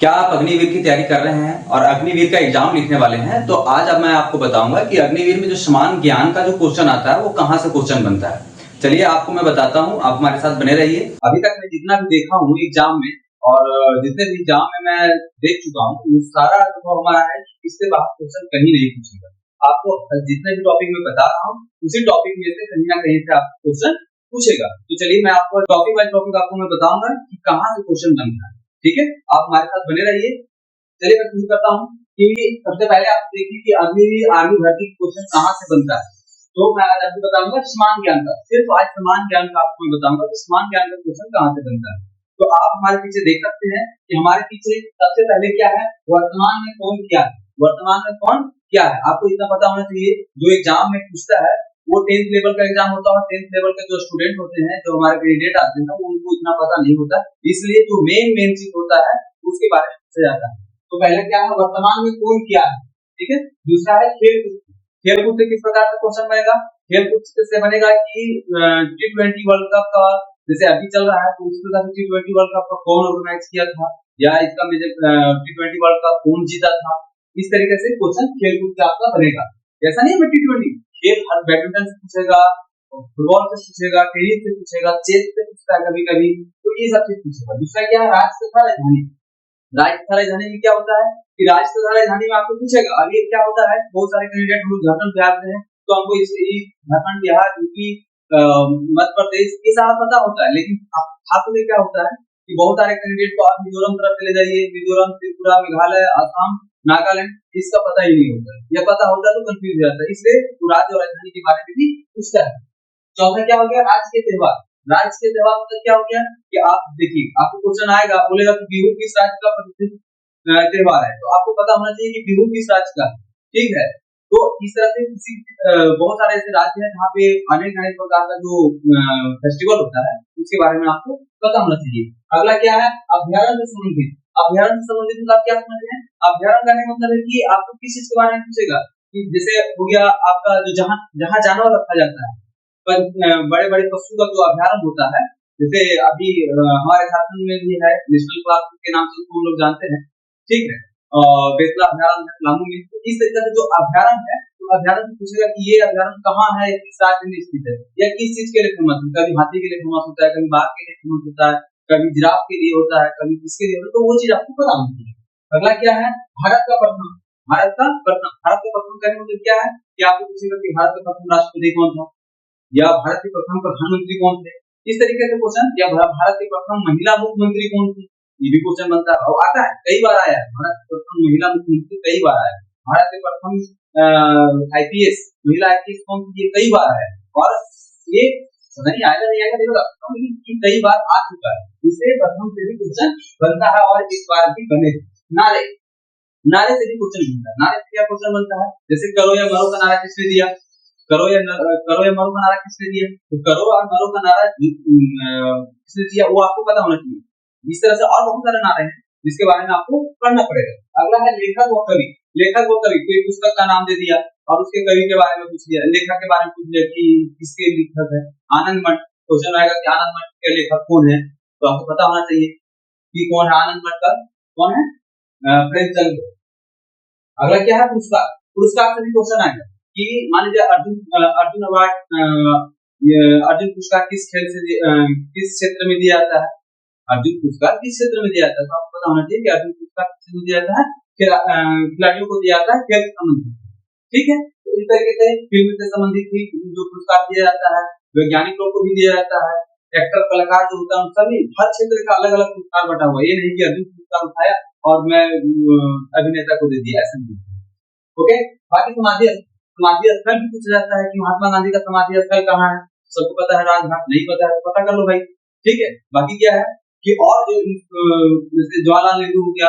क्या आप अग्निवीर की तैयारी कर रहे हैं और अग्निवीर का एग्जाम लिखने वाले हैं? तो आज अब मैं आपको बताऊंगा कि अग्निवीर में जो समान ज्ञान का जो क्वेश्चन आता है वो कहाँ से क्वेश्चन बनता है। चलिए आपको मैं बताता हूँ, आप हमारे साथ बने रहिए। अभी तक मैं जितना भी देखा हूँ एग्जाम में और जितने भी एग्जाम में मैं देख चुका हूँ, वो सारा अनुभव हमारा है कि इससे बाहर क्वेश्चन कहीं नहीं पूछेगा। आपको जितने भी टॉपिक में बता रहा हूँ उसी टॉपिक में से कहीं ना कहीं से आपको क्वेश्चन पूछेगा। तो चलिए मैं आपको टॉपिक वाइज टॉपिक आपको मैं बताऊंगा कि कहाँ से क्वेश्चन बनता है। ठीक है, आप हमारे साथ बने रहिए। चलिए मैं शुरू करता हूँ कि सबसे पहले आप देखिए कि अग्निवीर आर्मी भर्ती क्वेश्चन कहाँ से बनता है। तो मैं आज आपको बताऊंगा समान ज्ञान का, सिर्फ आज समान ज्ञान का आपको मैं बताऊंगा कि समान ज्ञान का क्वेश्चन कहाँ से बनता है। तो आप हमारे पीछे देख सकते हैं कि हमारे पीछे सबसे पहले क्या है, वर्तमान में कौन क्या है। वर्तमान में कौन क्या है आपको इतना पता होना चाहिए। जो एग्जाम में पूछता है वो 10th लेवल का एग्जाम होता है। 10th लेवल के जो स्टूडेंट होते हैं, जो हमारे कैंडिडेट आते हैं, उनको इतना पता नहीं होता। इसलिए जो मेन चीज होता है उसके बारे में पूछा जाता है। तो पहले क्या है, वर्तमान में कौन क्या है। ठीक है, दूसरा है खेलकूद। खेलकूद से किस प्रकार का क्वेश्चन बनेगा। खेलकूद से बनेगा कि T20 वर्ल्ड कप का जैसे अभी चल रहा है, तो उस प्रकार से T20 वर्ल्ड कप का कौन ऑर्गेनाइज किया था, या इसका T20 वर्ल्ड कप कौन जीता था। इस तरीके से क्वेश्चन खेलकूद का आपका बनेगा। ऐसा नहीं है T20 खेल, बैडमिंटन से पूछेगा, फुटबॉल से पूछेगा, टेनिस से पूछेगा, चेस से पूछता है कभी कभी, तो ये सब चीज पूछेगा। दूसरा क्या है, राज्य तथा राजधानी। राज्य तथा राजधानी में क्या होता है कि राज्य तथा राजधानी में आपको पूछेगा। अब ये क्या होता है, बहुत सारे कैंडिडेट हम झारखंड बिहार से हैं, तो हमको झारखंड बिहार यूपी मध्य प्रदेश ये सारा पता होता है। लेकिन छात्र में क्या होता है कि बहुत सारे कैंडिडेट को आप मिजोरम तरफ चले जाइए, मिजोरम, त्रिपुरा, मेघालय, असम, नागालैंड, इसका पता ही नहीं होता है। यह पता होता है तो कंफ्यूज हो जाता है, इसलिए राज्य और राजधानी के बारे में भी पूछता है। चौथा क्या हो गया, राज्य के त्योहार। राज्य के त्योहार मतलब क्या हो गया कि आप देखिए, आपको क्वेश्चन आएगा, बोलेगा कि बिहू किस राज्य का प्रसिद्ध त्योहार है, तो आपको पता होना चाहिए कि बिहू किस राज्य का है। ठीक है, तो इस तरह से किसी बहुत सारे ऐसे राज्य हैं जहाँ पे अनेक अनेक प्रकार का जो फेस्टिवल होता है उसके बारे में आपको पता होना चाहिए। अगला क्या है, अभ्यारण्य से संबंधित। अभ्यारण्य से संबंधित मतलब आप क्या समझ रहे हैं, अभ्यारण्य करने का मतलब है कि आपको किस चीज के बारे में पूछेगा कि जैसे हो गया आपका जो जहाँ जहाँ जानवर रखा जाता है, बड़े बड़े पशु का जो अभ्यारण्य होता है, जैसे अभी हमारे झारखंड में भी है नेशनल पार्क के नाम से हम लोग जानते हैं। ठीक है, बेतला अभ्यारण्य है पलामू में। तो इस तरीके से जो अभ्यारण्य है, तो अभ्यारण्य पूछेगा कि ये अभ्यारण्य कहाँ है, किस राज्य में स्थित है, या किस चीज के लिए फेमस है। कभी हाथी के लिए फेमस होता है, कभी बाघ के लिए फेमस होता है, कभी जिराफ के लिए होता है, कभी किसके लिए होता है, तो वो चीज आपको पता होनी चाहिए। अगला क्या है, भारत का प्रथम। भारत का प्रथम, भारत का प्रथम कहने मतलब क्या है कि आपको पूछेगा कि भारत का प्रथम राष्ट्रपति कौन था, या भारत के प्रथम प्रधानमंत्री कौन थे। इस तरीके से क्वेश्चन, या भारत के प्रथम महिला मुख्यमंत्री कौन थी, ये भी क्वेश्चन बनता है और आता है, कई बार आया है। भारत के प्रथम महिला मुख्यमंत्री कई बार आया है। भारत के प्रथम आईपीएस महिला आईपीएस कौन थी, ये कई बार आया है। और ये पता नहीं आएगा नहीं आएगा देखो, लेकिन कई बार आ चुका है। इससे प्रथम से भी क्वेश्चन बनता है और इस बार भी बनेगा। नारे, नारे से भी क्वेश्चन बनता है। नारे से क्या क्वेश्चन बनता है, जैसे करो या मरो का नारा किसने दिया, करो या मरो का नारा किसने दिया, तो करो और मरो का नारा किसने दिया वो आपको पता होना चाहिए। इस तरह से और बहुत सारे नारे हैं जिसके बारे में आपको पढ़ना पड़ेगा। अगला है लेखक व कवि। लेखक व कवि, कोई पुस्तक का नाम दे दिया और उसके कवि के बारे में पूछ लिया, लेखक के बारे में पूछ लिया कि किसके लेखक है। आनंद मठ, क्वेश्चन आएगा कि आनंद मठ के लेखक कौन है, तो आपको पता होना चाहिए कि कौन है आनंद मठ का, कौन है, प्रेमचंद। अगला क्या है, पुरस्कार। पुरस्कार से भी क्वेश्चन आएगा कि मान लीजिए अर्जुन अवार्ड, अर्जुन पुरस्कार किस खेल से किस क्षेत्र में दिया जाता है, अर्जुन पुरस्कार किस क्षेत्र में दिया जाता है, तो आपको पता होना चाहिए कि अर्जुन पुरस्कार किस में दिया जाता है, खिलाड़ियों को दिया जाता है खेल से संबंधित। ठीक है, तो इस तरीके से फिल्म से संबंधित भी जो पुरस्कार दिया जाता है, वैज्ञानिक लोग को भी दिया जाता है, एक्टर कलाकार जो होता है सभी, हर क्षेत्र का अलग अलग पुरस्कार बटा हुआ है। ये नहीं कि अर्जुन पुरस्कार उठाया और मैं अभिनेता को दे दिया, ऐसा नहीं। ओके, बाकी समाधि स्थल भी पूछा जाता है कि महात्मा गांधी का समाधि स्थल कहाँ है, सबको पता है राजघाट, नहीं पता है तो पता कर लो भाई। ठीक है, बाकी क्या है कि और जो जैसे जवाहरलाल नेहरू हो गया,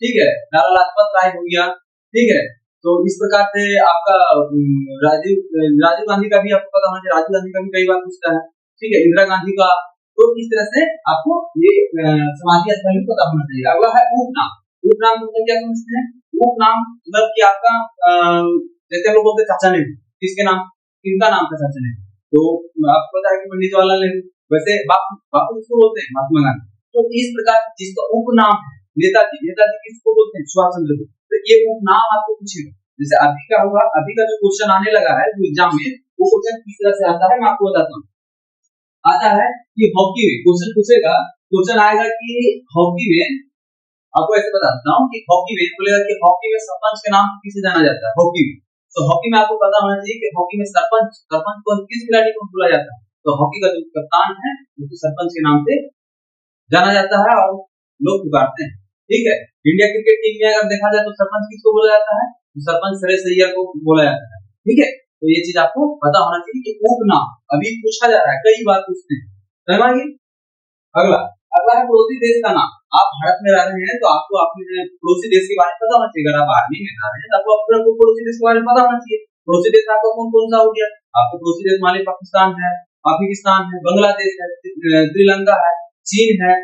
ठीक है, लाला लाजपत राय हो गया, ठीक है, तो इस प्रकार से आपका राजीव गांधी का भी आपको पता होना चाहिए। राजीव गांधी का भी कई बार पूछता है, ठीक है, इंदिरा गांधी का। तो इस तरह से आपको ये समाधि स्थल भी पता होना चाहिए। अगला है उपनाम। उपनाम मतलब क्या समझते हैं, उपनाम मतलब कि आपका जैसे हम लोग बोलते चाचा नेहरू, किसके नाम, किनका नाम था चाचा नेहरू, तो आपको पता है कि पंडित जवाहरलाल नेहरू। वैसे बापू, बापू किसको बोलते हैं, महात्मा गांधी। तो इस प्रकार जिसका उपनाम है नेताजी, नेताजी किसको बोलते हैं? सुभाष चंद्र बोस। तो ये उपनाम आपको पूछेगा। जैसे अभी का हुआ, अभी का जो क्वेश्चन आने लगा है जो एग्जाम में, वो क्वेश्चन किस तरह से आता है मैं आपको बताता हूँ। आता है कि हॉकी में क्वेश्चन पूछेगा, क्वेश्चन आएगा कि हॉकी में, आपको ऐसे बताता हूँ कि हॉकी में बोलेगा कि हॉकी में सरपंच के नाम किसे जाना जाता है हॉकी में। तो हॉकी में आपको पता होना चाहिए कि हॉकी में सरपंच को किस खिलाड़ी को बोला जाता है। तो हॉकी का जो कप्तान है उसको सरपंच के नाम से जाना जाता है और लोग पुकारते हैं। ठीक है, इंडिया क्रिकेट टीम में अगर देखा जाए तो सरपंच किसको बोला जाता है? तो सरपंच सुरेश अय्यर को बोला जाता है। ठीक है, तो ये चीज आपको पता होना चाहिए कि उपनाम अभी पूछा जा रहा है, कई बार पूछते हैं। समझिए। अगला अगला है पड़ोसी देश का नाम। आप भारत में रह रहे हैं तो आपको अपने पड़ोसी देश के बारे में पता होना चाहिए। अगर आप आर्मी में रह रहे हैं तो आपको अपने पड़ोसी देश के बारे में पता होना चाहिए। पड़ोसी देश आपका कौन कौन सा हो गया? आपको पड़ोसी देश मान लीजिए पाकिस्तान है, अफगानिस्तान है, बांग्लादेश है, श्रीलंका है, चीन है,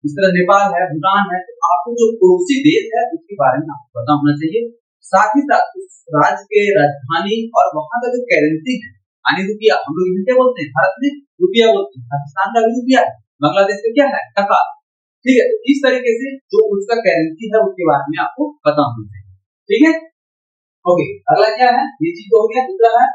इस तरह नेपाल है, भूटान है। तो आपको जो पड़ोसी देश है उसके बारे में आपको पता होना चाहिए। साथ ही साथ उस राज्य के राजधानी और वहां का जो करेंसी है, यानी रुपया, हम लोग इसे क्या बोलते हैं? भारत में रुपया बोलते हैं, पाकिस्तान का भी रुपया है, बांग्लादेश का क्या है? टका। ठीक है, तो इस तरीके से जो उसका करेंसी है उसके बारे में आपको पता होना चाहिए। ठीक है, ओके। अगला क्या है? ये चीज तो हो गया। दूसरा है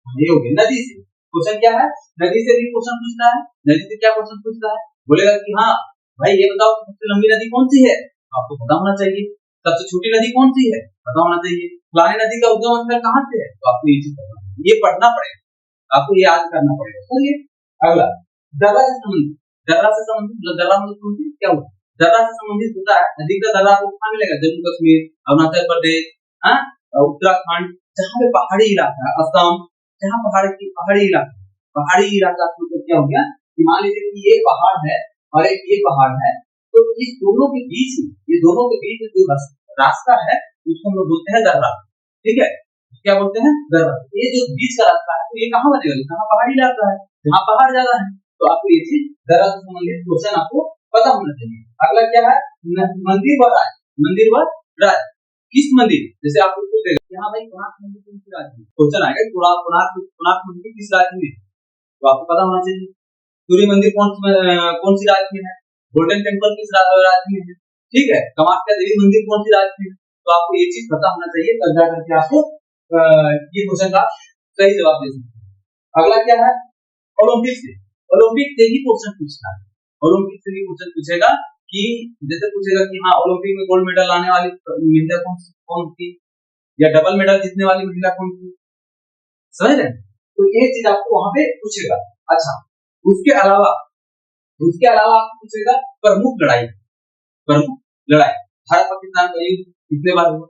ये हो गया नदी से। क्वेश्चन क्या है? नदी से भी क्वेश्चन पूछता है। नदी से क्या क्वेश्चन पूछता है? बोलेगा कि हाँ भाई ये बताओ सबसे लंबी नदी कौन सी है? आपको पता होना चाहिए। सबसे छोटी नदी कौन सी है? पता होना चाहिए। फलानी नदी का उद्गम स्थल कहाँ से है? तो आपको ये चीज पता होना चाहिए। ये पढ़ना पड़ेगा, आपको ये याद करना पड़ेगा। चलिए अगला, दर्रा से संबंधित। दर्रा से संबंधित, दर्रा मतलब क्या हुआ? दर्रा से संबंधित होता है, नदी का दर्रा आपको कहाँ मिलेगा? जम्मू कश्मीर, अरुणाचल प्रदेश, उत्तराखंड, जहाँ पे पहाड़ी इलाका है, असम, जहाँ पहाड़ी इलाका मतलब क्या हो गया कि मान लीजिए कि ये पहाड़ है और एक ये पहाड़ है, तो इस दोनों के बीच में, ये दोनों के बीच में जो रास्ता है उसको हम लोग बोलते हैं दर्रा। ठीक है, क्या बोलते हैं? दर्रा। ये जो बीच का रास्ता है तो ये कहाँ बनेगा? जहाँ पहाड़ी इलाका है, जहाँ पहाड़ ज्यादा है। तो आपको ये चीज दर्रा से संबंधित क्वेश्चन आपको पता होना चाहिए। अगला क्या है? मंदिर व राज। मंदिर व राज, किस मंदिर? जैसे आपको पूछेगा यहाँ भाई कोणार्क मंदिर कौन सी राज्य में? क्वेश्चन आएगा कोणार्क मंदिर किस राज्य में? तो आपको पता होना चाहिए। सूर्य मंदिर कौन सी राज्य में है? गोल्डन टेम्पल किस राज्य में है? ठीक है, कामाख्या देवी मंदिर कौन सी राज्य में है? तो आपको ये चीज पता होना चाहिए, तब जा करके आपको ये क्वेश्चन का सही जवाब दे सकते हैं। अगला क्या है? ओलंपिक से। ओलंपिक से ही क्वेश्चन पूछता है। ओलंपिक से भी क्वेश्चन पूछेगा कि जैसे पूछेगा कि हाँ ओलंपिक में गोल्ड मेडल लाने वाली महिला कौन थी, या डबल मेडल जीतने वाली महिला कौन थी? समझ रहे हैं? तो ये चीज आपको वहां पे पूछेगा। अच्छा, उसके अलावा आपको पूछेगा प्रमुख लड़ाई भारत पाकिस्तान का युद्ध कितने बार हुआ?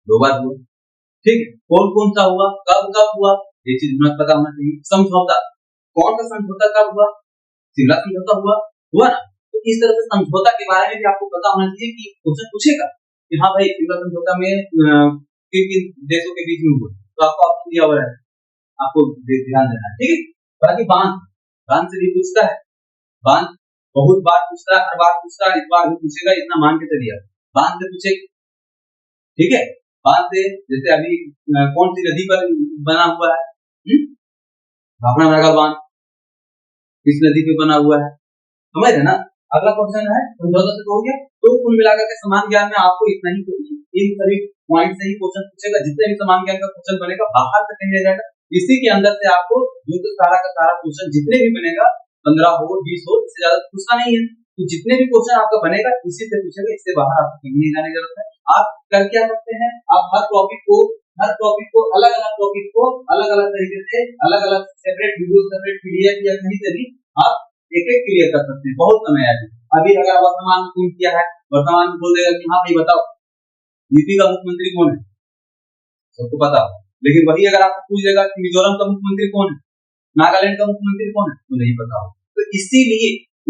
2 बार हुआ। ठीक है, कौन सा हुआ, कब हुआ, ये चीज हमें पता होना चाहिए। समझौता, कौन सा समझौता कब हुआ? शिमला समझौता हुआ ना। तो इस तरह से समझौता के बारे में भी आपको पता होना चाहिए कि क्वेश्चन पूछेगा कि हाँ भाई शिमला समझौता में किन देशों के बीच में हुआ, तो आपको ऑप्शन दिया हुआ है, आपको ध्यान देना है। ठीक है, बाकी बांध से भी पूछता है। बांध बहुत बार पूछता है, हर बार पूछता है, इस बार भी पूछेगा, इतना मान के चलिए। बांध से पूछेगा। ठीक है, बांध से जैसे अभी कौन सी नदी पर बना हुआ है? भाखड़ा नागा बांध किस नदी पे बना हुआ है? समझ रहे ना? अगला क्वेश्चन है समझौता से हो गया। तो कुल मिलाकर के समान ज्ञान में आपको इतना ही, इन सभी पॉइंट से ही क्वेश्चन पूछेगा। जितने भी समान ज्ञान का क्वेश्चन बनेगा बाहर से कहीं जाएगा, इसी के अंदर से आपको जो तो सारा का सारा क्वेश्चन जितने भी बनेगा, 15 हो 20 हो, इससे ज्यादा पूछना नहीं है। तो जितने भी क्वेश्चन आपका बनेगा इसी से पूछेगा, इससे बाहर आपको कहीं नहीं जाने की जरूरत है। आप कर क्या सकते हैं? आप हर टॉपिक को अलग अलग तरीके से, अलग अलग सेपरेट वीडियो, सेपरेट पीडीएफ या कहीं से भी आप एक क्लियर कर सकते हैं। बहुत समय है अभी। अगर वर्तमान में किया है, वर्तमान में बोल देगा कि हाँ भाई बताओ यूपी का मुख्यमंत्री कौन है, सबको पता हो। लेकिन वही अगर आपको पूछ देगा कि मिजोरम का मुख्यमंत्री कौन है, नागालैंड का मुख्यमंत्री कौन है, तो नहीं पता हो। तो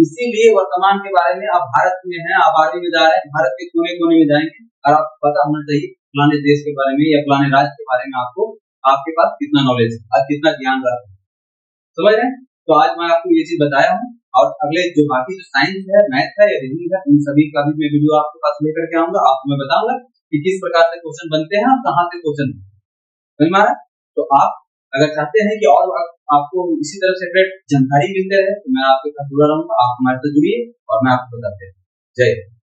इसीलिए वर्तमान के बारे में आप भारत में हैं, आप आगे में जा रहे हैं, भारत के कोने कोने में जाएंगे और आपको पता होना चाहिए फलाने देश के बारे में या फलाने राज्य के बारे में आपको, आपके पास कितना नॉलेज है, आप कितना ज्ञान रखते हैं। समझ रहे हैं? तो आज मैं आपको ये चीज बताया हूँ, और अगले जो बाकी जो साइंस है, मैथ है या रीजनिंग है, इन सभी का भी मैं वीडियो आपके पास लेकर के आऊंगा। आपको मैं बताऊंगा कि किस प्रकार से क्वेश्चन बनते हैं और कहाँ से क्वेश्चन समझ में आ रहा है? तो आप अगर चाहते हैं कि और आपको इसी तरह सेपरेट जानकारी मिलते रहे तो मैं आपके साथ जुड़ा रहूंगा। आप हमारे साथ जुड़िए और मैं आपको बताते हैं। जय हिंद।